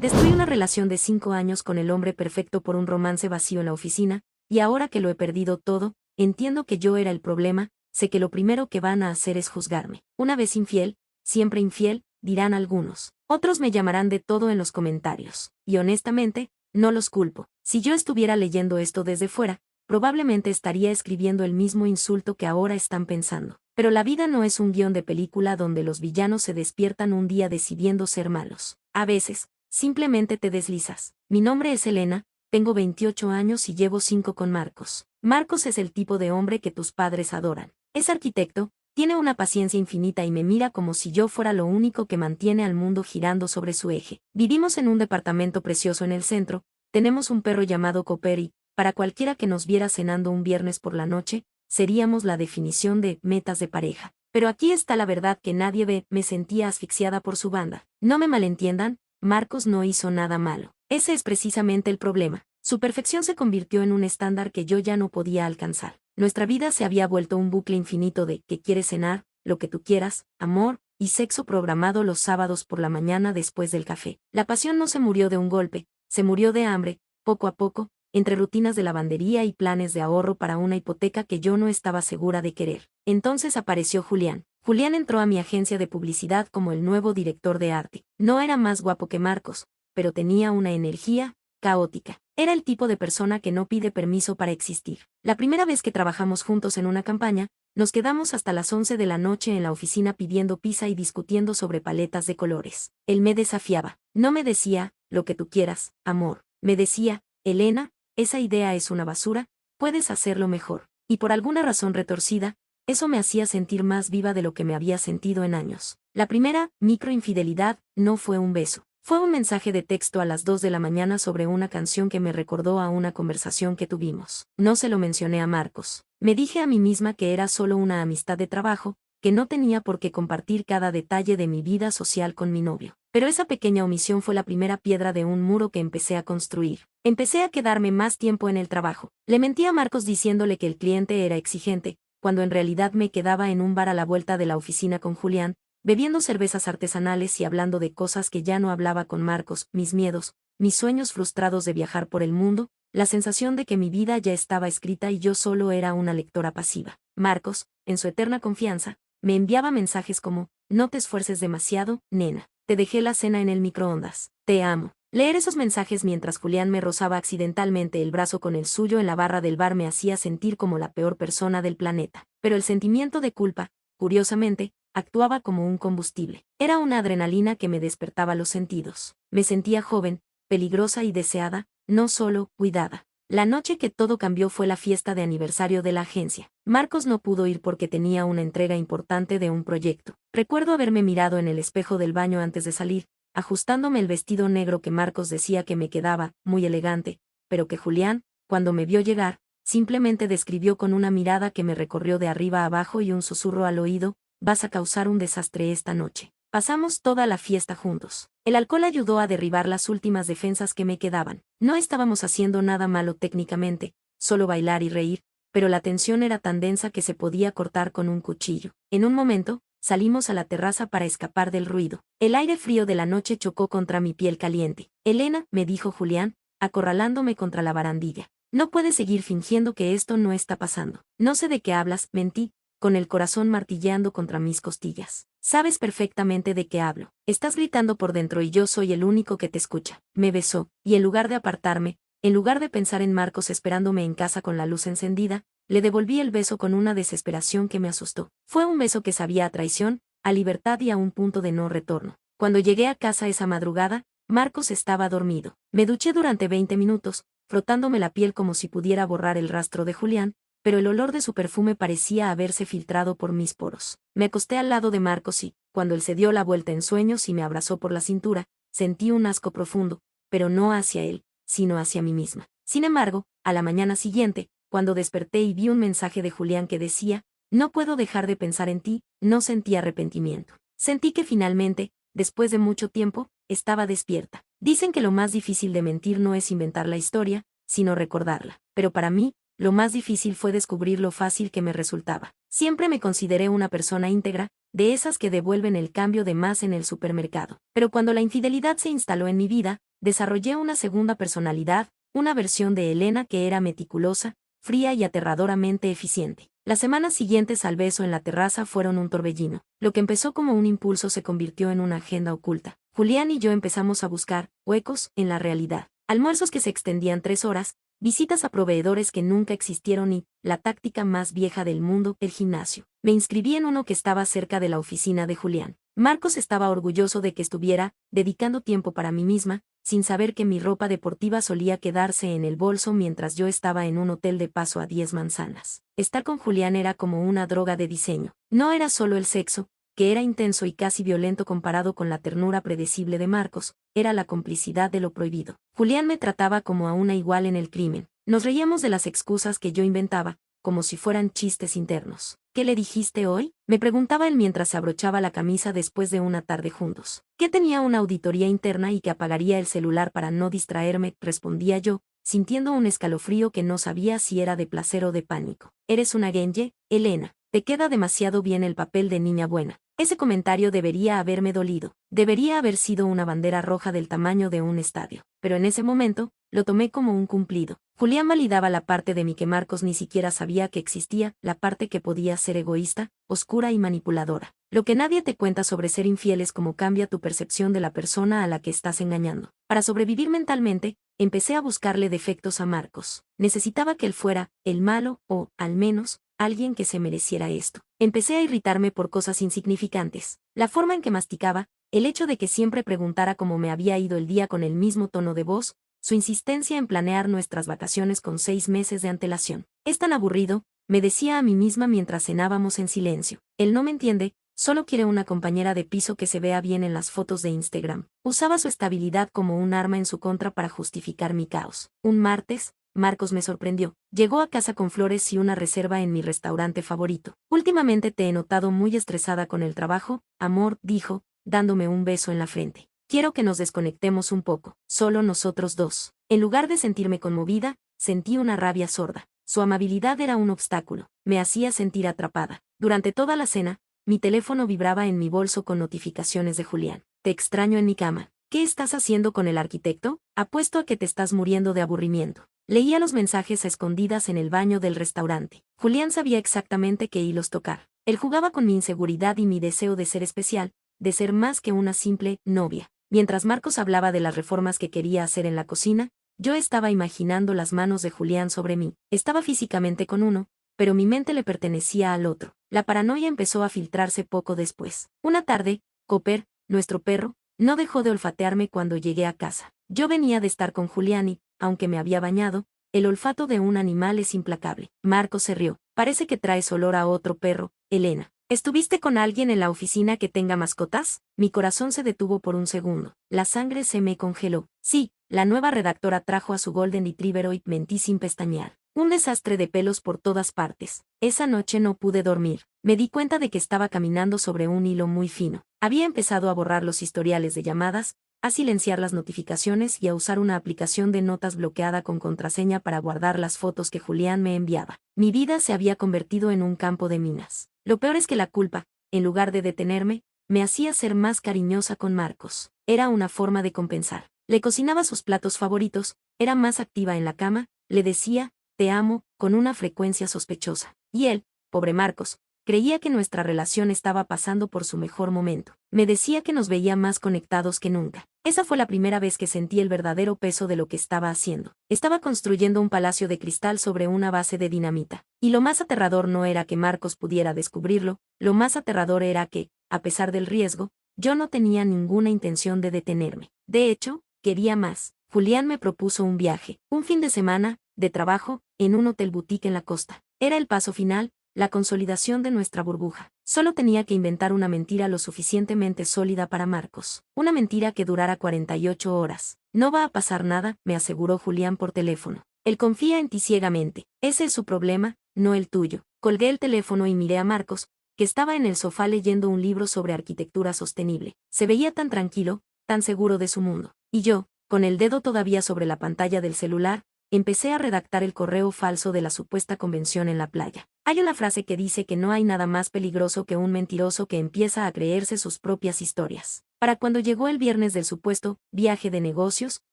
Destruí una relación de 5 años con el hombre perfecto por un romance vacío en la oficina, y ahora que lo he perdido todo, entiendo que yo era el problema, sé que lo primero que van a hacer es juzgarme. Una vez infiel, siempre infiel, dirán algunos. Otros me llamarán de todo en los comentarios, y honestamente, no los culpo. Si yo estuviera leyendo esto desde fuera, probablemente estaría escribiendo el mismo insulto que ahora están pensando. Pero la vida no es un guión de película donde los villanos se despiertan un día decidiendo ser malos. A veces, simplemente te deslizas. Mi nombre es Elena, tengo 28 años y llevo 5 con Marcos. Marcos es el tipo de hombre que tus padres adoran. Es arquitecto, tiene una paciencia infinita y me mira como si yo fuera lo único que mantiene al mundo girando sobre su eje. Vivimos en un departamento precioso en el centro, tenemos un perro llamado Cooper y, para cualquiera que nos viera cenando un viernes por la noche, seríamos la definición de metas de pareja. Pero aquí está la verdad que nadie ve, me sentía asfixiada por su banda. No me malentiendan, Marcos no hizo nada malo. Ese es precisamente el problema. Su perfección se convirtió en un estándar que yo ya no podía alcanzar. Nuestra vida se había vuelto un bucle infinito de ¿qué quieres cenar?, lo que tú quieras, amor, y sexo programado los sábados por la mañana después del café. La pasión no se murió de un golpe, se murió de hambre, poco a poco, entre rutinas de lavandería y planes de ahorro para una hipoteca que yo no estaba segura de querer. Entonces apareció Julián. Julián entró a mi agencia de publicidad como el nuevo director de arte. No era más guapo que Marcos, pero tenía una energía caótica. Era el tipo de persona que no pide permiso para existir. La primera vez que trabajamos juntos en una campaña, nos quedamos hasta las 11 de la noche en la oficina pidiendo pizza y discutiendo sobre paletas de colores. Él me desafiaba. No me decía, lo que tú quieras, amor. Me decía, Elena, esa idea es una basura, puedes hacerlo mejor. Y por alguna razón retorcida, eso me hacía sentir más viva de lo que me había sentido en años. La primera, microinfidelidad, no fue un beso. Fue un mensaje de texto a las 2 de la mañana sobre una canción que me recordó a una conversación que tuvimos. No se lo mencioné a Marcos. Me dije a mí misma que era solo una amistad de trabajo, que no tenía por qué compartir cada detalle de mi vida social con mi novio. Pero esa pequeña omisión fue la primera piedra de un muro que empecé a construir. Empecé a quedarme más tiempo en el trabajo. Le mentí a Marcos diciéndole que el cliente era exigente, cuando en realidad me quedaba en un bar a la vuelta de la oficina con Julián, bebiendo cervezas artesanales y hablando de cosas que ya no hablaba con Marcos, mis miedos, mis sueños frustrados de viajar por el mundo, la sensación de que mi vida ya estaba escrita y yo solo era una lectora pasiva. Marcos, en su eterna confianza, me enviaba mensajes como, no te esfuerces demasiado, nena, te dejé la cena en el microondas, te amo. Leer esos mensajes mientras Julián me rozaba accidentalmente el brazo con el suyo en la barra del bar me hacía sentir como la peor persona del planeta. Pero el sentimiento de culpa, curiosamente, actuaba como un combustible. Era una adrenalina que me despertaba los sentidos. Me sentía joven, peligrosa y deseada, no solo cuidada. La noche que todo cambió fue la fiesta de aniversario de la agencia. Marcos no pudo ir porque tenía una entrega importante de un proyecto. Recuerdo haberme mirado en el espejo del baño antes de salir, ajustándome el vestido negro que Marcos decía que me quedaba, muy elegante, pero que Julián, cuando me vio llegar, simplemente describió con una mirada que me recorrió de arriba a abajo y un susurro al oído, vas a causar un desastre esta noche. Pasamos toda la fiesta juntos. El alcohol ayudó a derribar las últimas defensas que me quedaban. No estábamos haciendo nada malo técnicamente, solo bailar y reír, pero la tensión era tan densa que se podía cortar con un cuchillo. En un momento, salimos a la terraza para escapar del ruido. El aire frío de la noche chocó contra mi piel caliente. Elena, me dijo Julián, acorralándome contra la barandilla. No puedes seguir fingiendo que esto no está pasando. No sé de qué hablas, mentí, con el corazón martilleando contra mis costillas. Sabes perfectamente de qué hablo. Estás gritando por dentro y yo soy el único que te escucha. Me besó, y en lugar de apartarme, en lugar de pensar en Marcos esperándome en casa con la luz encendida, le devolví el beso con una desesperación que me asustó. Fue un beso que sabía a traición, a libertad y a un punto de no retorno. Cuando llegué a casa esa madrugada, Marcos estaba dormido. Me duché durante 20 minutos, frotándome la piel como si pudiera borrar el rastro de Julián, pero el olor de su perfume parecía haberse filtrado por mis poros. Me acosté al lado de Marcos y, cuando él se dio la vuelta en sueños y me abrazó por la cintura, sentí un asco profundo, pero no hacia él, sino hacia mí misma. Sin embargo, a la mañana siguiente, cuando desperté y vi un mensaje de Julián que decía, no puedo dejar de pensar en ti, no sentí arrepentimiento. Sentí que finalmente, después de mucho tiempo, estaba despierta. Dicen que lo más difícil de mentir no es inventar la historia, sino recordarla. Pero para mí, lo más difícil fue descubrir lo fácil que me resultaba. Siempre me consideré una persona íntegra, de esas que devuelven el cambio de más en el supermercado. Pero cuando la infidelidad se instaló en mi vida, desarrollé una segunda personalidad, una versión de Elena que era meticulosa, fría y aterradoramente eficiente. Las semanas siguientes al beso en la terraza fueron un torbellino. Lo que empezó como un impulso se convirtió en una agenda oculta. Julián y yo empezamos a buscar huecos en la realidad. Almuerzos que se extendían 3 horas, visitas a proveedores que nunca existieron y, la táctica más vieja del mundo, el gimnasio. Me inscribí en uno que estaba cerca de la oficina de Julián. Marcos estaba orgulloso de que estuviera dedicando tiempo para mí misma, sin saber que mi ropa deportiva solía quedarse en el bolso mientras yo estaba en un hotel de paso a 10 manzanas. Estar con Julián era como una droga de diseño. No era solo el sexo, que era intenso y casi violento comparado con la ternura predecible de Marcos, era la complicidad de lo prohibido. Julián me trataba como a una igual en el crimen. Nos reíamos de las excusas que yo inventaba, como si fueran chistes internos. ¿Qué le dijiste hoy?, me preguntaba él mientras se abrochaba la camisa después de una tarde juntos. Que tenía una auditoría interna y que apagaría el celular para no distraerme, respondía yo, sintiendo un escalofrío que no sabía si era de placer o de pánico. Eres una genje, Elena. Te queda demasiado bien el papel de niña buena. Ese comentario debería haberme dolido. Debería haber sido una bandera roja del tamaño de un estadio. Pero en ese momento, lo tomé como un cumplido. Julián validaba la parte de mí que Marcos ni siquiera sabía que existía, la parte que podía ser egoísta, oscura y manipuladora. Lo que nadie te cuenta sobre ser infiel es cómo cambia tu percepción de la persona a la que estás engañando. Para sobrevivir mentalmente, empecé a buscarle defectos a Marcos. Necesitaba que él fuera el malo, o, al menos, alguien que se mereciera esto. Empecé a irritarme por cosas insignificantes. La forma en que masticaba, el hecho de que siempre preguntara cómo me había ido el día con el mismo tono de voz, su insistencia en planear nuestras vacaciones con 6 meses de antelación. Es tan aburrido, me decía a mí misma mientras cenábamos en silencio. Él no me entiende, solo quiere una compañera de piso que se vea bien en las fotos de Instagram. Usaba su estabilidad como un arma en su contra para justificar mi caos. Un martes, Marcos me sorprendió. Llegó a casa con flores y una reserva en mi restaurante favorito. Últimamente te he notado muy estresada con el trabajo, amor, dijo, dándome un beso en la frente. Quiero que nos desconectemos un poco, solo nosotros dos. En lugar de sentirme conmovida, sentí una rabia sorda. Su amabilidad era un obstáculo, me hacía sentir atrapada. Durante toda la cena, mi teléfono vibraba en mi bolso con notificaciones de Julián. Te extraño en mi cama. ¿Qué estás haciendo con el arquitecto? Apuesto a que te estás muriendo de aburrimiento. Leía los mensajes a escondidas en el baño del restaurante. Julián sabía exactamente qué hilos tocar. Él jugaba con mi inseguridad y mi deseo de ser especial, de ser más que una simple novia. Mientras Marcos hablaba de las reformas que quería hacer en la cocina, yo estaba imaginando las manos de Julián sobre mí. Estaba físicamente con uno, pero mi mente le pertenecía al otro. La paranoia empezó a filtrarse poco después. Una tarde, Cooper, nuestro perro, no dejó de olfatearme cuando llegué a casa. Yo venía de estar con Julián y, aunque me había bañado, el olfato de un animal es implacable. Marcos se rió. Parece que traes olor a otro perro, Elena. ¿Estuviste con alguien en la oficina que tenga mascotas? Mi corazón se detuvo por un segundo. La sangre se me congeló. Sí, la nueva redactora trajo a su Golden Retriever hoy, mentí sin pestañear. Un desastre de pelos por todas partes. Esa noche no pude dormir. Me di cuenta de que estaba caminando sobre un hilo muy fino. Había empezado a borrar los historiales de llamadas, a silenciar las notificaciones y a usar una aplicación de notas bloqueada con contraseña para guardar las fotos que Julián me enviaba. Mi vida se había convertido en un campo de minas. Lo peor es que la culpa, en lugar de detenerme, me hacía ser más cariñosa con Marcos. Era una forma de compensar. Le cocinaba sus platos favoritos, era más activa en la cama, le decía, te amo, con una frecuencia sospechosa. Y él, pobre Marcos, creía que nuestra relación estaba pasando por su mejor momento. Me decía que nos veía más conectados que nunca. Esa fue la primera vez que sentí el verdadero peso de lo que estaba haciendo. Estaba construyendo un palacio de cristal sobre una base de dinamita. Y lo más aterrador no era que Marcos pudiera descubrirlo, lo más aterrador era que, a pesar del riesgo, yo no tenía ninguna intención de detenerme. De hecho, quería más. Julián me propuso un viaje, un fin de semana, de trabajo, en un hotel boutique en la costa. Era el paso final, la consolidación de nuestra burbuja. Solo tenía que inventar una mentira lo suficientemente sólida para Marcos. Una mentira que durara 48 horas. No va a pasar nada, me aseguró Julián por teléfono. Él confía en ti ciegamente. Ese es su problema, no el tuyo. Colgué el teléfono y miré a Marcos, que estaba en el sofá leyendo un libro sobre arquitectura sostenible. Se veía tan tranquilo, tan seguro de su mundo. Y yo, con el dedo todavía sobre la pantalla del celular, empecé a redactar el correo falso de la supuesta convención en la playa. Hay una frase que dice que no hay nada más peligroso que un mentiroso que empieza a creerse sus propias historias. Para cuando llegó el viernes del supuesto viaje de negocios,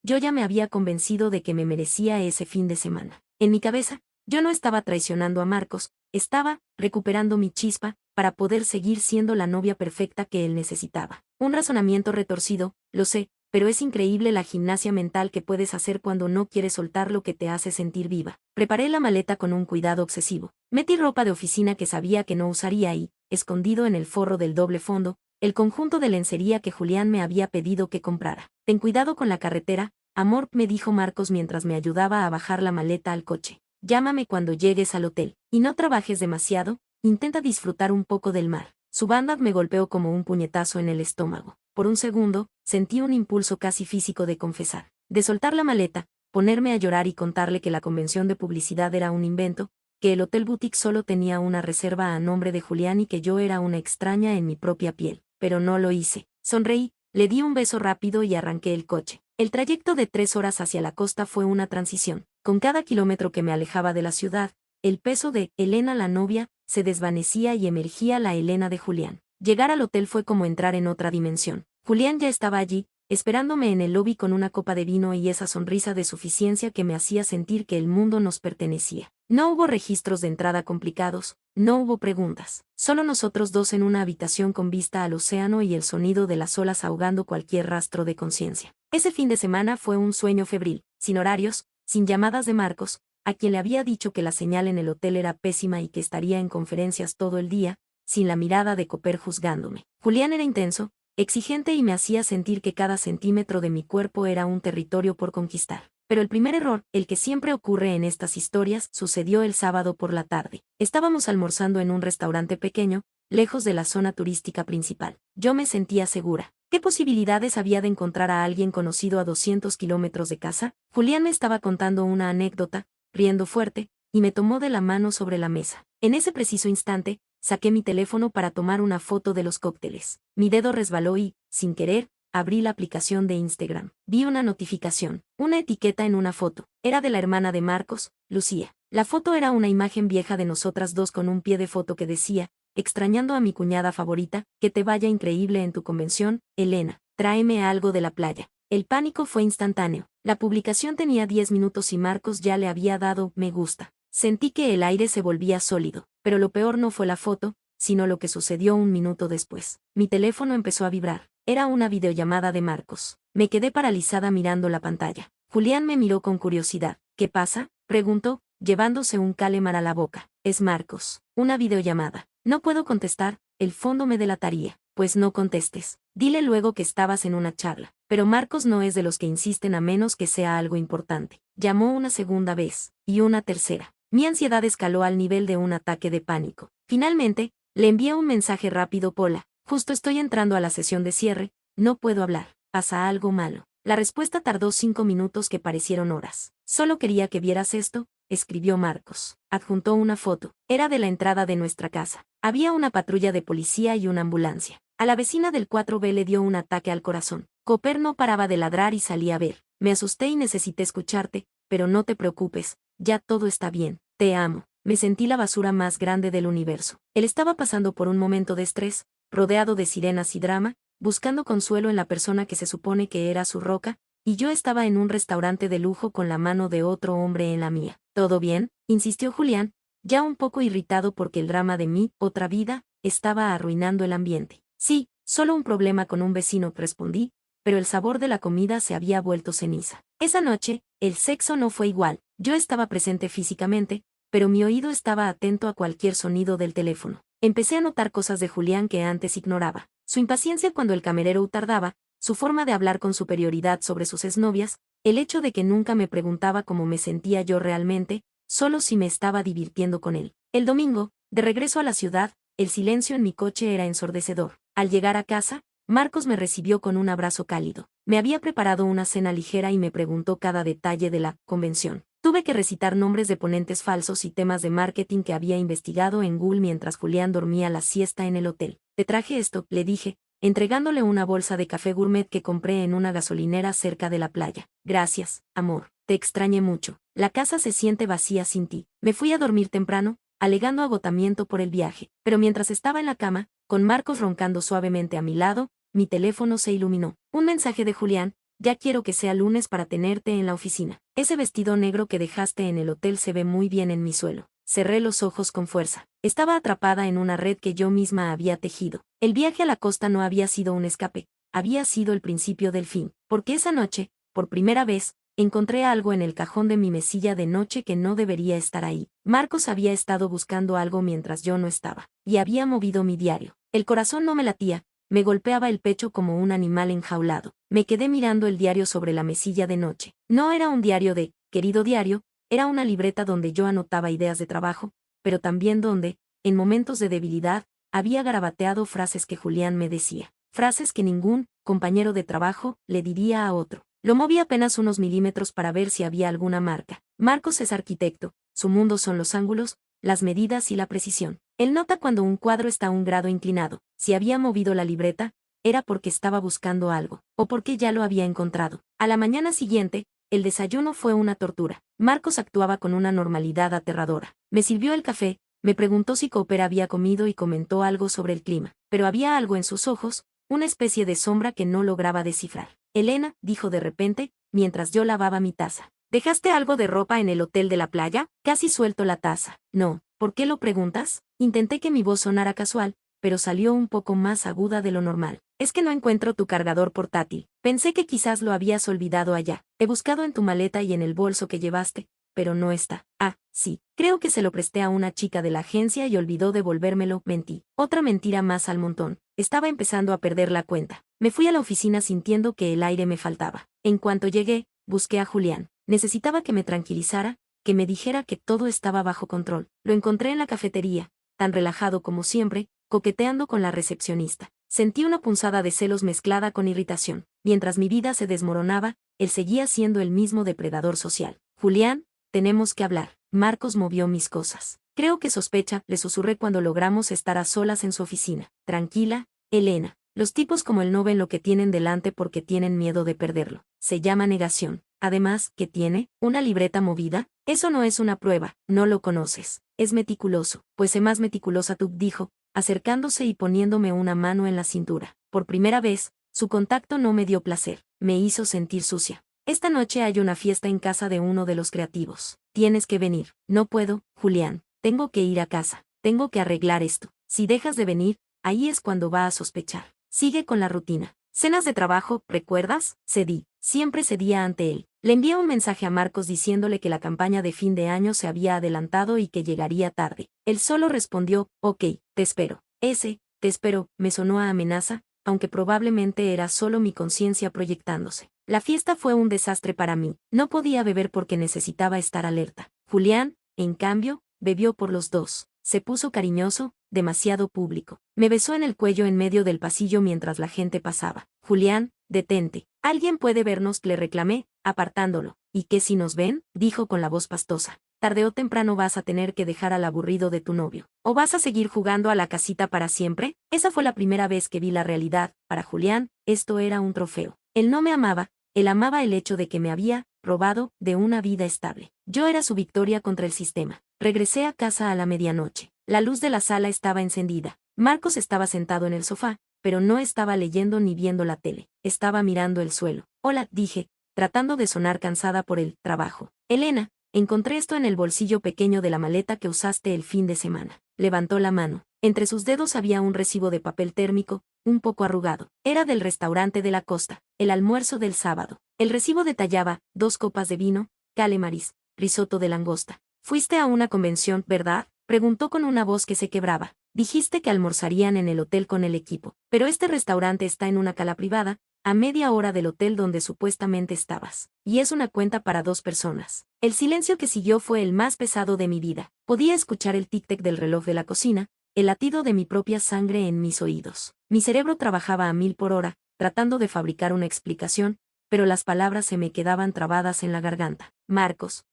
Yo ya me había convencido de que me merecía ese fin de semana. En mi cabeza, yo no estaba traicionando a Marcos, estaba recuperando mi chispa para poder seguir siendo la novia perfecta que él necesitaba. Un razonamiento retorcido, lo sé, pero es increíble la gimnasia mental que puedes hacer cuando no quieres soltar lo que te hace sentir viva. Preparé la maleta con un cuidado obsesivo. Metí ropa de oficina que sabía que no usaría y, escondido en el forro del doble fondo, el conjunto de lencería que Julián me había pedido que comprara. Ten cuidado con la carretera, amor, me dijo Marcos mientras me ayudaba a bajar la maleta al coche. Llámame cuando llegues al hotel. Y no trabajes demasiado, intenta disfrutar un poco del mar. Su banda me golpeó como un puñetazo en el estómago. Por un segundo, sentí un impulso casi físico de confesar, de soltar la maleta, ponerme a llorar y contarle que la convención de publicidad era un invento, que el Hotel Boutique solo tenía una reserva a nombre de Julián y que yo era una extraña en mi propia piel. Pero no lo hice. Sonreí, le di un beso rápido y arranqué el coche. El trayecto de 3 horas hacia la costa fue una transición. Con cada kilómetro que me alejaba de la ciudad, el peso de Elena la novia se desvanecía y emergía la Elena de Julián. Llegar al hotel fue como entrar en otra dimensión. Julián ya estaba allí, esperándome en el lobby con una copa de vino y esa sonrisa de suficiencia que me hacía sentir que el mundo nos pertenecía. No hubo registros de entrada complicados, no hubo preguntas. Solo nosotros dos en una habitación con vista al océano y el sonido de las olas ahogando cualquier rastro de conciencia. Ese fin de semana fue un sueño febril, sin horarios, sin llamadas de Marcos, a quien le había dicho que la señal en el hotel era pésima y que estaría en conferencias todo el día, sin la mirada de Cooper juzgándome. Julián era intenso, exigente y me hacía sentir que cada centímetro de mi cuerpo era un territorio por conquistar. Pero el primer error, el que siempre ocurre en estas historias, sucedió el sábado por la tarde. Estábamos almorzando en un restaurante pequeño, lejos de la zona turística principal. Yo me sentía segura. ¿Qué posibilidades había de encontrar a alguien conocido a 200 kilómetros de casa? Julián me estaba contando una anécdota, riendo fuerte, y me tomó de la mano sobre la mesa. En ese preciso instante, saqué mi teléfono para tomar una foto de los cócteles. Mi dedo resbaló y, sin querer, abrí la aplicación de Instagram. Vi una notificación, una etiqueta en una foto. Era de la hermana de Marcos, Lucía. La foto era una imagen vieja de nosotras dos con un pie de foto que decía, extrañando a mi cuñada favorita, que te vaya increíble en tu convención, Elena, tráeme algo de la playa. El pánico fue instantáneo. La publicación tenía 10 minutos y Marcos ya le había dado me gusta. Sentí que el aire se volvía sólido, pero lo peor no fue la foto, sino lo que sucedió un minuto después. Mi teléfono empezó a vibrar. Era una videollamada de Marcos. Me quedé paralizada mirando la pantalla. Julián me miró con curiosidad. ¿Qué pasa?, preguntó, llevándose un calemar a la boca. Es Marcos. Una videollamada. No puedo contestar, el fondo me delataría. Pues no contestes. Dile luego que estabas en una charla. Pero Marcos no es de los que insisten a menos que sea algo importante. Llamó una segunda vez, y una tercera. Mi ansiedad escaló al nivel de un ataque de pánico. Finalmente, le envié un mensaje rápido: Pola, justo estoy entrando a la sesión de cierre, no puedo hablar, pasa algo malo. La respuesta tardó 5 minutos que parecieron horas. Solo quería que vieras esto, escribió Marcos. Adjuntó una foto. Era de la entrada de nuestra casa. Había una patrulla de policía y una ambulancia. A la vecina del 4B le dio un ataque al corazón. Cooper no paraba de ladrar y salí a ver. Me asusté y necesité escucharte, pero no te preocupes, ya todo está bien, te amo. Me sentí la basura más grande del universo. Él estaba pasando por un momento de estrés, rodeado de sirenas y drama, buscando consuelo en la persona que se supone que era su roca, y yo estaba en un restaurante de lujo con la mano de otro hombre en la mía. ¿Todo bien?, insistió Julián, ya un poco irritado porque el drama de mi otra vida estaba arruinando el ambiente. Sí, solo un problema con un vecino, respondí, pero el sabor de la comida se había vuelto ceniza. Esa noche, el sexo no fue igual. Yo estaba presente físicamente, pero mi oído estaba atento a cualquier sonido del teléfono. Empecé a notar cosas de Julián que antes ignoraba. Su impaciencia cuando el camerero tardaba, su forma de hablar con superioridad sobre sus exnovias, el hecho de que nunca me preguntaba cómo me sentía yo realmente, solo si me estaba divirtiendo con él. El domingo, de regreso a la ciudad, el silencio en mi coche era ensordecedor. Al llegar a casa, Marcos me recibió con un abrazo cálido. Me había preparado una cena ligera y me preguntó cada detalle de la convención. Tuve que recitar nombres de ponentes falsos y temas de marketing que había investigado en Google mientras Julián dormía la siesta en el hotel. Te traje esto, le dije, entregándole una bolsa de café gourmet que compré en una gasolinera cerca de la playa. Gracias, amor. Te extrañé mucho. La casa se siente vacía sin ti. Me fui a dormir temprano, alegando agotamiento por el viaje. Pero mientras estaba en la cama, con Marcos roncando suavemente a mi lado, mi teléfono se iluminó. Un mensaje de Julián, Ya quiero que sea lunes para tenerte en la oficina. Ese vestido negro que dejaste en el hotel se ve muy bien en mi suelo. Cerré los ojos con fuerza. Estaba atrapada en una red que yo misma había tejido. El viaje a la costa no había sido un escape, había sido el principio del fin. Porque esa noche, por primera vez, encontré algo en el cajón de mi mesilla de noche que no debería estar ahí. Marcos había estado buscando algo mientras yo no estaba, y había movido mi diario. El corazón no me latía, me golpeaba el pecho como un animal enjaulado. Me quedé mirando el diario sobre la mesilla de noche. No era un diario de, querido diario, era una libreta donde yo anotaba ideas de trabajo, pero también donde, en momentos de debilidad, había garabateado frases que Julián me decía. Frases que ningún compañero de trabajo le diría a otro. Lo moví apenas unos milímetros para ver si había alguna marca. Marcos es arquitecto, su mundo son los ángulos, las medidas y la precisión. Él nota cuando un cuadro está a un grado inclinado. Si había movido la libreta, era porque estaba buscando algo, o porque ya lo había encontrado. A la mañana siguiente, el desayuno fue una tortura. Marcos actuaba con una normalidad aterradora. Me sirvió el café, me preguntó si Cooper había comido y comentó algo sobre el clima, pero había algo en sus ojos, una especie de sombra que no lograba descifrar. Elena, dijo de repente, mientras yo lavaba mi taza. ¿Dejaste algo de ropa en el hotel de la playa? Casi suelto la taza. No, ¿por qué lo preguntas? Intenté que mi voz sonara casual, pero salió un poco más aguda de lo normal. Es que no encuentro tu cargador portátil. Pensé que quizás lo habías olvidado allá. He buscado en tu maleta y en el bolso que llevaste, pero no está. Ah, sí, creo que se lo presté a una chica de la agencia y olvidó devolvérmelo. Mentí. Otra mentira más al montón. Estaba empezando a perder la cuenta. Me fui a la oficina sintiendo que el aire me faltaba. En cuanto llegué, busqué a Julián. Necesitaba que me tranquilizara, que me dijera que todo estaba bajo control. Lo encontré en la cafetería, tan relajado como siempre, coqueteando con la recepcionista. Sentí una punzada de celos mezclada con irritación. Mientras mi vida se desmoronaba, él seguía siendo el mismo depredador social. Julián, tenemos que hablar. Marcos movió mis cosas. Creo que sospecha, le susurré cuando logramos estar a solas en su oficina. Tranquila, Elena. Los tipos como él no ven lo que tienen delante porque tienen miedo de perderlo. Se llama negación. Además, ¿qué tiene? ¿Una libreta movida? Eso no es una prueba, no lo conoces. Es meticuloso. Pues sé más meticulosa tú, dijo, acercándose y poniéndome una mano en la cintura. Por primera vez, su contacto no me dio placer, me hizo sentir sucia. Esta noche hay una fiesta en casa de uno de los creativos. Tienes que venir. No puedo, Julián. Tengo que ir a casa. Tengo que arreglar esto. Si dejas de venir, ahí es cuando va a sospechar. Sigue con la rutina. Cenas de trabajo, ¿recuerdas? Cedí. Siempre cedía ante él. Le envié un mensaje a Marcos diciéndole que la campaña de fin de año se había adelantado y que llegaría tarde. Él solo respondió, ok, te espero. Te espero, me sonó a amenaza, aunque probablemente era solo mi conciencia proyectándose. La fiesta fue un desastre para mí. No podía beber porque necesitaba estar alerta. Julián, en cambio, bebió por los dos. Se puso cariñoso, demasiado público. Me besó en el cuello en medio del pasillo mientras la gente pasaba. Julián, detente. Alguien puede vernos, le reclamé, apartándolo. ¿Y qué si nos ven? Dijo con la voz pastosa. Tarde o temprano vas a tener que dejar al aburrido de tu novio. ¿O vas a seguir jugando a la casita para siempre? Esa fue la primera vez que vi la realidad. Para Julián, esto era un trofeo. Él no me amaba, él amaba el hecho de que me había robado de una vida estable. Yo era su victoria contra el sistema. Regresé a casa a la medianoche. La luz de la sala estaba encendida. Marcos estaba sentado en el sofá, pero no estaba leyendo ni viendo la tele. Estaba mirando el suelo. Hola, dije, tratando de sonar cansada por el trabajo. Elena, encontré esto en el bolsillo pequeño de la maleta que usaste el fin de semana. Levantó la mano. Entre sus dedos había un recibo de papel térmico, un poco arrugado. Era del restaurante de la costa, el almuerzo del sábado. El recibo detallaba 2 copas de vino, calamares, risotto de langosta. ¿Fuiste a una convención, verdad? Preguntó con una voz que se quebraba. Dijiste que almorzarían en el hotel con el equipo, pero este restaurante está en una cala privada, a media hora del hotel donde supuestamente estabas. Y es una cuenta para 2 personas. El silencio que siguió fue el más pesado de mi vida. Podía escuchar el tic-tac del reloj de la cocina, el latido de mi propia sangre en mis oídos. Mi cerebro trabajaba a 1000 por hora, tratando de fabricar una explicación, pero las palabras se me quedaban trabadas en la garganta. Marcos,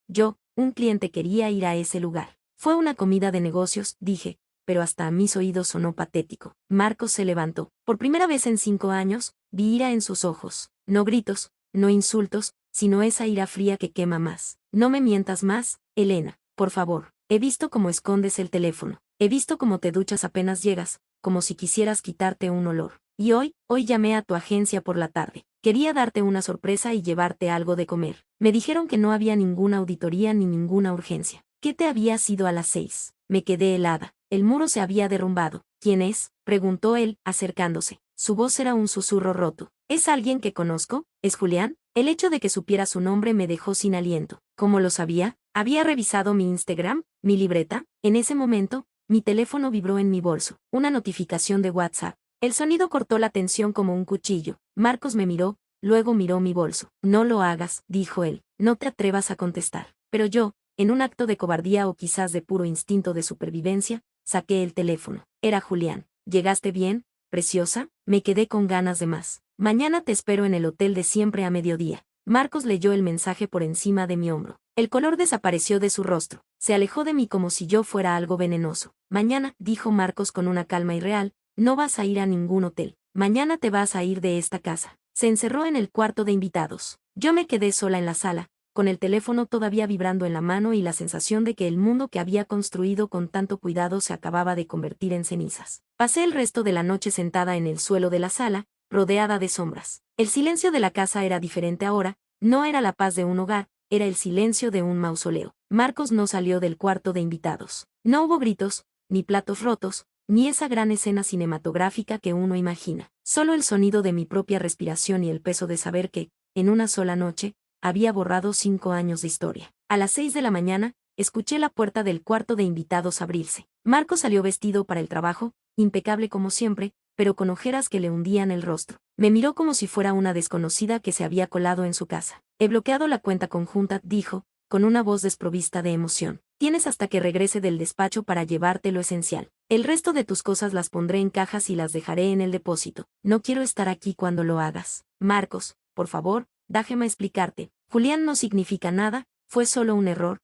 un cliente quería ir a ese lugar. Fue una comida de negocios, dije, pero hasta a mis oídos sonó patético. Marcos se levantó. Por primera vez en 5 años, vi ira en sus ojos. No gritos, no insultos, sino esa ira fría que quema más. No me mientas más, Elena, por favor. He visto cómo escondes el teléfono. He visto cómo te duchas apenas llegas, como si quisieras quitarte un olor. Y hoy llamé a tu agencia por la tarde. Quería darte una sorpresa y llevarte algo de comer. Me dijeron que no había ninguna auditoría ni ninguna urgencia. ¿Qué te habías ido a las 6? Me quedé helada. El muro se había derrumbado. ¿Quién es? Preguntó él, acercándose. Su voz era un susurro roto. ¿Es alguien que conozco? ¿Es Julián? El hecho de que supiera su nombre me dejó sin aliento. ¿Cómo lo sabía? Había revisado mi Instagram, mi libreta. En ese momento, mi teléfono vibró en mi bolso. Una notificación de WhatsApp. El sonido cortó la tensión como un cuchillo. Marcos me miró, luego miró mi bolso. No lo hagas, dijo él. No te atrevas a contestar. Pero yo, en un acto de cobardía o quizás de puro instinto de supervivencia, saqué el teléfono. Era Julián. ¿Llegaste bien, preciosa? Me quedé con ganas de más. Mañana te espero en el hotel de siempre a mediodía. Marcos leyó el mensaje por encima de mi hombro. El color desapareció de su rostro. Se alejó de mí como si yo fuera algo venenoso. Mañana, dijo Marcos con una calma irreal, no vas a ir a ningún hotel. Mañana te vas a ir de esta casa. Se encerró en el cuarto de invitados. Yo me quedé sola en la sala, con el teléfono todavía vibrando en la mano y la sensación de que el mundo que había construido con tanto cuidado se acababa de convertir en cenizas. Pasé el resto de la noche sentada en el suelo de la sala, rodeada de sombras. El silencio de la casa era diferente ahora, no era la paz de un hogar, era el silencio de un mausoleo. Marcos no salió del cuarto de invitados. No hubo gritos, ni platos rotos, ni esa gran escena cinematográfica que uno imagina. Solo el sonido de mi propia respiración y el peso de saber que, en una sola noche, había borrado 5 años de historia. A las 6 de la mañana, escuché la puerta del cuarto de invitados abrirse. Marco salió vestido para el trabajo, impecable como siempre, pero con ojeras que le hundían el rostro. Me miró como si fuera una desconocida que se había colado en su casa. He bloqueado la cuenta conjunta, dijo, con una voz desprovista de emoción. Tienes hasta que regrese del despacho para llevarte lo esencial. El resto de tus cosas las pondré en cajas y las dejaré en el depósito. No quiero estar aquí cuando lo hagas. Marcos, por favor, déjame explicarte. Julián no significa nada, fue solo un error.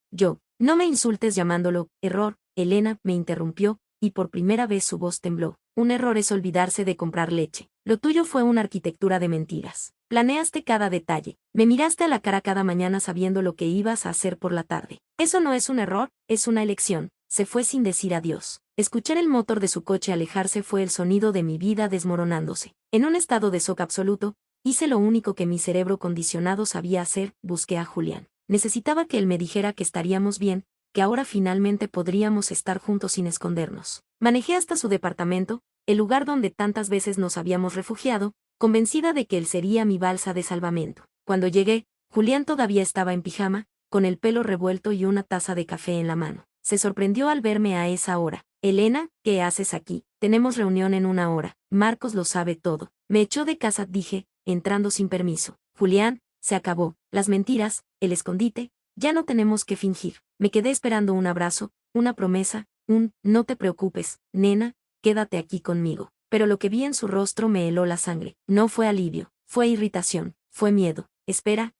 No me insultes llamándolo error. Elena me interrumpió, y por primera vez su voz tembló. Un error es olvidarse de comprar leche. Lo tuyo fue una arquitectura de mentiras. Planeaste cada detalle. Me miraste a la cara cada mañana sabiendo lo que ibas a hacer por la tarde. Eso no es un error, es una elección. Se fue sin decir adiós. Escuchar el motor de su coche alejarse fue el sonido de mi vida desmoronándose. En un estado de shock absoluto, hice lo único que mi cerebro condicionado sabía hacer, busqué a Julián. Necesitaba que él me dijera que estaríamos bien, que ahora finalmente podríamos estar juntos sin escondernos. Manejé hasta su departamento, el lugar donde tantas veces nos habíamos refugiado, convencida de que él sería mi balsa de salvamento. Cuando llegué, Julián todavía estaba en pijama, con el pelo revuelto y una taza de café en la mano. Se sorprendió al verme a esa hora. Elena, ¿qué haces aquí? Tenemos reunión en 1 hora. Marcos lo sabe todo. Me echó de casa, dije, entrando sin permiso. Julián, se acabó. Las mentiras, el escondite, ya no tenemos que fingir. Me quedé esperando un abrazo, una promesa, no te preocupes, nena, quédate aquí conmigo. Pero lo que vi en su rostro me heló la sangre. No fue alivio, fue irritación, fue miedo. Espera.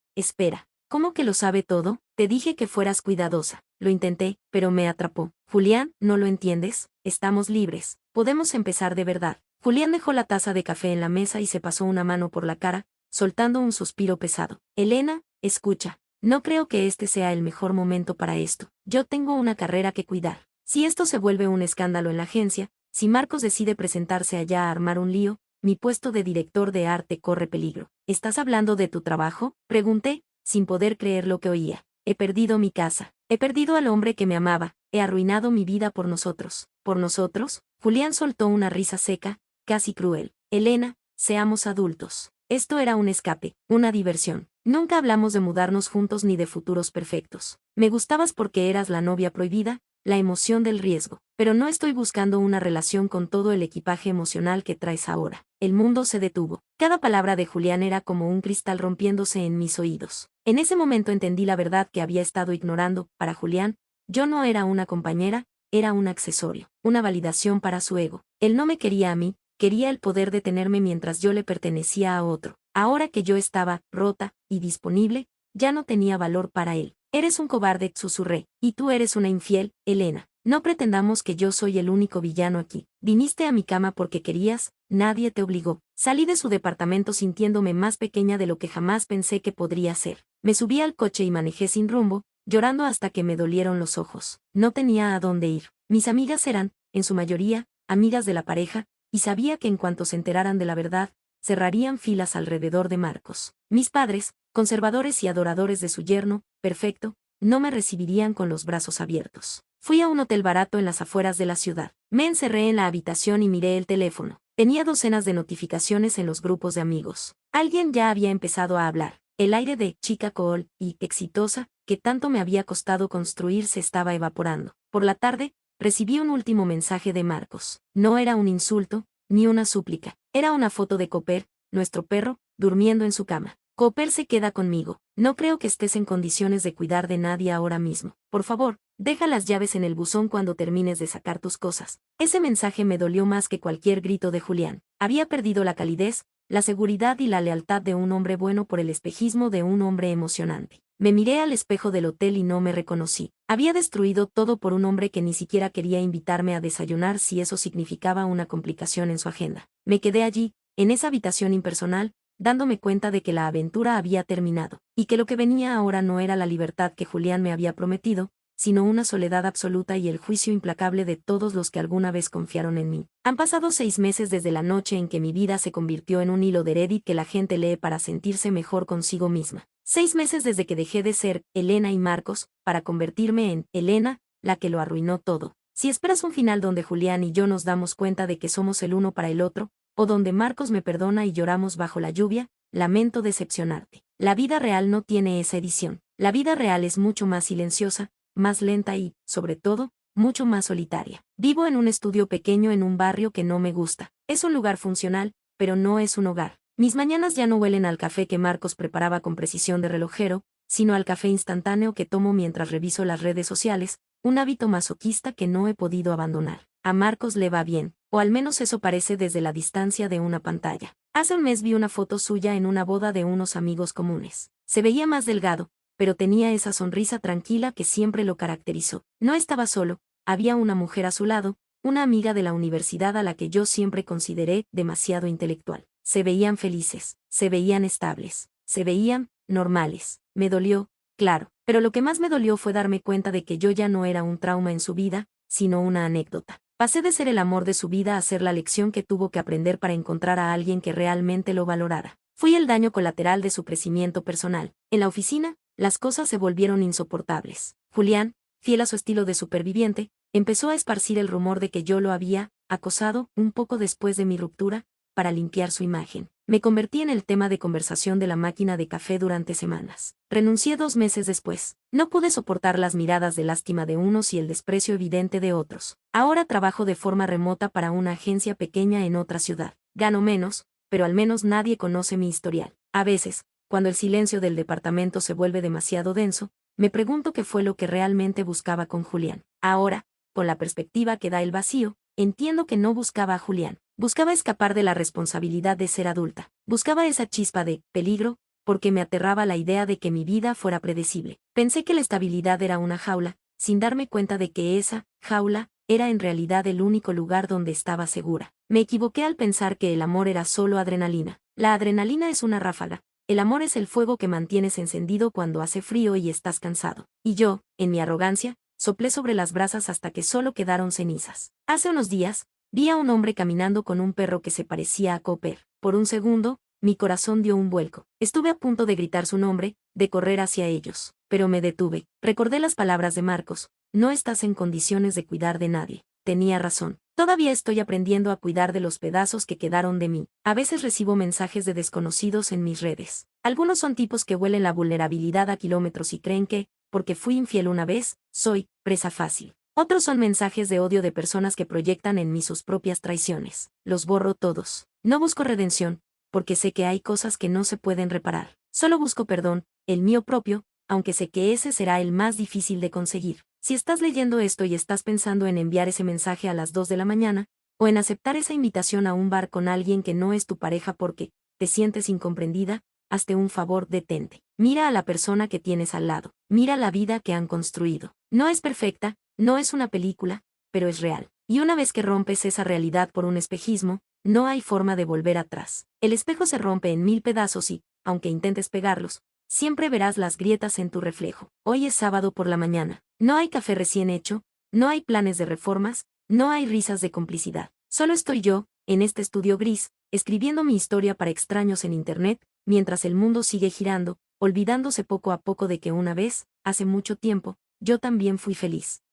¿Cómo que lo sabe todo? Te dije que fueras cuidadosa. Lo intenté, pero me atrapó. Julián, ¿no lo entiendes? Estamos libres. Podemos empezar de verdad. Julián dejó la taza de café en la mesa y se pasó una mano por la cara, soltando un suspiro pesado. Elena, escucha. No creo que este sea el mejor momento para esto. Yo tengo una carrera que cuidar. Si esto se vuelve un escándalo en la agencia, si Marcos decide presentarse allá a armar un lío, mi puesto de director de arte corre peligro. ¿Estás hablando de tu trabajo? Pregunté, sin poder creer lo que oía. He perdido mi casa. He perdido al hombre que me amaba. He arruinado mi vida por nosotros. ¿Por nosotros? Julián soltó una risa seca, casi cruel. Elena, seamos adultos. Esto era un escape, una diversión. Nunca hablamos de mudarnos juntos ni de futuros perfectos. Me gustabas porque eras la novia prohibida, la emoción del riesgo. Pero no estoy buscando una relación con todo el equipaje emocional que traes ahora. El mundo se detuvo. Cada palabra de Julián era como un cristal rompiéndose en mis oídos. En ese momento entendí la verdad que había estado ignorando. Para Julián, yo no era una compañera, era un accesorio, una validación para su ego. Él no me quería a mí, quería el poder de tenerme mientras yo le pertenecía a otro. Ahora que yo estaba rota y disponible, ya no tenía valor para él. Eres un cobarde, susurré, y tú eres una infiel, Elena. No pretendamos que yo soy el único villano aquí. Viniste a mi cama porque querías, nadie te obligó. Salí de su departamento sintiéndome más pequeña de lo que jamás pensé que podría ser. Me subí al coche y manejé sin rumbo, llorando hasta que me dolieron los ojos. No tenía a dónde ir. Mis amigas eran, en su mayoría, amigas de la pareja, y sabía que en cuanto se enteraran de la verdad, cerrarían filas alrededor de Marcos. Mis padres, conservadores y adoradores de su yerno, perfecto, no me recibirían con los brazos abiertos. Fui a un hotel barato en las afueras de la ciudad. Me encerré en la habitación y miré el teléfono. Tenía docenas de notificaciones en los grupos de amigos. Alguien ya había empezado a hablar. El aire de chica cool y exitosa, que tanto me había costado construir, se estaba evaporando. Por la tarde, recibí un último mensaje de Marcos. No era un insulto, ni una súplica. Era una foto de Cooper, nuestro perro, durmiendo en su cama. Cooper se queda conmigo. No creo que estés en condiciones de cuidar de nadie ahora mismo. Por favor, deja las llaves en el buzón cuando termines de sacar tus cosas. Ese mensaje me dolió más que cualquier grito de Julián. Había perdido la calidez, la seguridad y la lealtad de un hombre bueno por el espejismo de un hombre emocionante. Me miré al espejo del hotel y no me reconocí. Había destruido todo por un hombre que ni siquiera quería invitarme a desayunar si eso significaba una complicación en su agenda. Me quedé allí, en esa habitación impersonal, dándome cuenta de que la aventura había terminado, y que lo que venía ahora no era la libertad que Julián me había prometido, sino una soledad absoluta y el juicio implacable de todos los que alguna vez confiaron en mí. Han pasado 6 meses desde la noche en que mi vida se convirtió en un hilo de Reddit que la gente lee para sentirse mejor consigo misma. 6 meses desde que dejé de ser Elena y Marcos, para convertirme en Elena, la que lo arruinó todo. Si esperas un final donde Julián y yo nos damos cuenta de que somos el uno para el otro, o donde Marcos me perdona y lloramos bajo la lluvia, lamento decepcionarte. La vida real no tiene esa edición. La vida real es mucho más silenciosa, más lenta y, sobre todo, mucho más solitaria. Vivo en un estudio pequeño en un barrio que no me gusta. Es un lugar funcional, pero no es un hogar. Mis mañanas ya no huelen al café que Marcos preparaba con precisión de relojero, sino al café instantáneo que tomo mientras reviso las redes sociales, un hábito masoquista que no he podido abandonar. A Marcos le va bien, o al menos eso parece desde la distancia de una pantalla. Hace un mes vi una foto suya en una boda de unos amigos comunes. Se veía más delgado, pero tenía esa sonrisa tranquila que siempre lo caracterizó. No estaba solo, había una mujer a su lado, una amiga de la universidad a la que yo siempre consideré demasiado intelectual. Se veían felices, se veían estables, se veían normales. Me dolió, claro, pero lo que más me dolió fue darme cuenta de que yo ya no era un trauma en su vida, sino una anécdota. Pasé de ser el amor de su vida a ser la lección que tuvo que aprender para encontrar a alguien que realmente lo valorara. Fui el daño colateral de su crecimiento personal. En la oficina, las cosas se volvieron insoportables. Julián, fiel a su estilo de superviviente, empezó a esparcir el rumor de que yo lo había acosado, un poco después de mi ruptura, para limpiar su imagen. Me convertí en el tema de conversación de la máquina de café durante semanas. Renuncié 2 meses después. No pude soportar las miradas de lástima de unos y el desprecio evidente de otros. Ahora trabajo de forma remota para una agencia pequeña en otra ciudad. Gano menos, pero al menos nadie conoce mi historial. A veces, cuando el silencio del departamento se vuelve demasiado denso, me pregunto qué fue lo que realmente buscaba con Julián. Ahora, con la perspectiva que da el vacío, entiendo que no buscaba a Julián. Buscaba escapar de la responsabilidad de ser adulta. Buscaba esa chispa de peligro, porque me aterraba la idea de que mi vida fuera predecible. Pensé que la estabilidad era una jaula, sin darme cuenta de que esa jaula era en realidad el único lugar donde estaba segura. Me equivoqué al pensar que el amor era solo adrenalina. La adrenalina es una ráfaga. El amor es el fuego que mantienes encendido cuando hace frío y estás cansado. Y yo, en mi arrogancia, soplé sobre las brasas hasta que solo quedaron cenizas. Hace unos días, vi a un hombre caminando con un perro que se parecía a Cooper. Por un segundo, mi corazón dio un vuelco. Estuve a punto de gritar su nombre, de correr hacia ellos, pero me detuve. Recordé las palabras de Marcos: no estás en condiciones de cuidar de nadie. Tenía razón. Todavía estoy aprendiendo a cuidar de los pedazos que quedaron de mí. A veces recibo mensajes de desconocidos en mis redes. Algunos son tipos que huelen la vulnerabilidad a kilómetros y creen que, porque fui infiel una vez, soy presa fácil. Otros son mensajes de odio de personas que proyectan en mí sus propias traiciones. Los borro todos. No busco redención, porque sé que hay cosas que no se pueden reparar. Solo busco perdón, el mío propio, aunque sé que ese será el más difícil de conseguir. Si estás leyendo esto y estás pensando en enviar ese mensaje a las 2 de la mañana, o en aceptar esa invitación a un bar con alguien que no es tu pareja porque te sientes incomprendida, hazte un favor, detente. Mira a la persona que tienes al lado. Mira la vida que han construido. No es perfecta, no es una película, pero es real. Y una vez que rompes esa realidad por un espejismo, no hay forma de volver atrás. El espejo se rompe en 1000 pedazos y, aunque intentes pegarlos, siempre verás las grietas en tu reflejo. Hoy es sábado por la mañana. No hay café recién hecho, no hay planes de reformas, no hay risas de complicidad. Solo estoy yo, en este estudio gris, escribiendo mi historia para extraños en Internet, mientras el mundo sigue girando, olvidándose poco a poco de que una vez, hace mucho tiempo, yo también fui feliz.